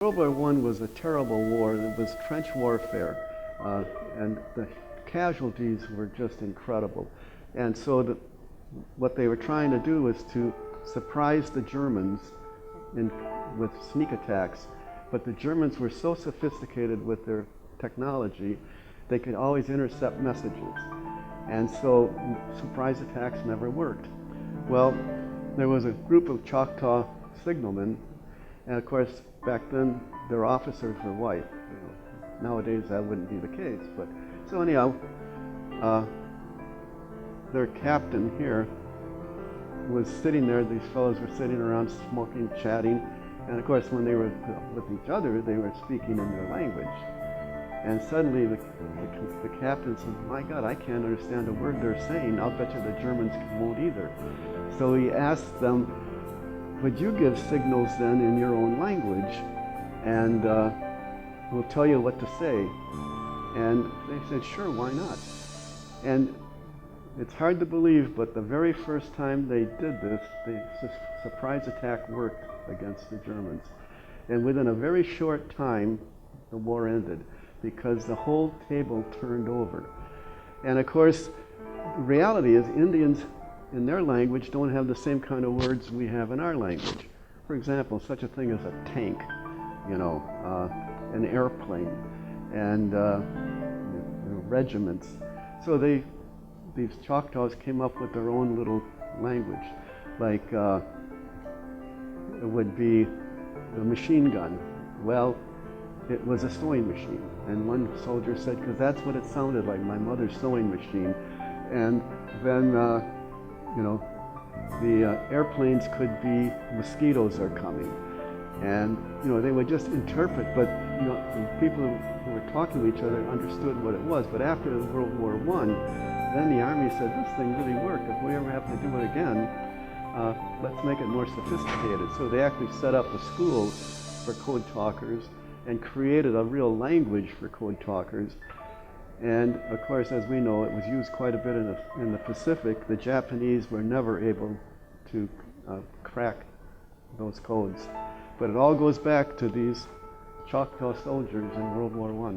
World War I was a terrible war. It was trench warfare, and the casualties were just incredible. And so what they were trying to do was to surprise the Germans with sneak attacks. But the Germans were so sophisticated with their technology, they could always intercept messages. And so surprise attacks never worked. Well, there was a group of Choctaw signalmen, and of course, back then, their officers were white. Nowadays, that wouldn't be the case. But so anyhow, their captain here was sitting there. These fellows were sitting around smoking, chatting, and of course, when they were with each other, they were speaking in their language. And suddenly, the captain said, "My God, I can't understand a word they're saying. I'll bet you the Germans won't either." So he asked them, "Would you give signals then in your own language, and we'll tell you what to say?" And they said, "Sure, why not?" And it's hard to believe, but the very first time they did this, the surprise attack worked against the Germans. And within a very short time, the war ended, because the whole table turned over. And of course, the reality is Indians in their language don't have the same kind of words we have in our language. For example, such a thing as a tank, an airplane, and regiments. So these Choctaws came up with their own little language, like it would be the machine gun. Well, it was a sewing machine. And one soldier said, because that's what it sounded like, my mother's sewing machine. And then, the airplanes could be mosquitoes are coming. And, they would just interpret, but, the people who were talking to each other understood what it was. But after World War I, then the Army said, this thing really worked. If we ever have to do it again, let's make it more sophisticated. So they actually set up a school for code talkers and created a real language for code talkers. And of course, as we know, it was used quite a bit in the Pacific. The Japanese were never able to crack those codes. But it all goes back to these Choctaw soldiers in World War I.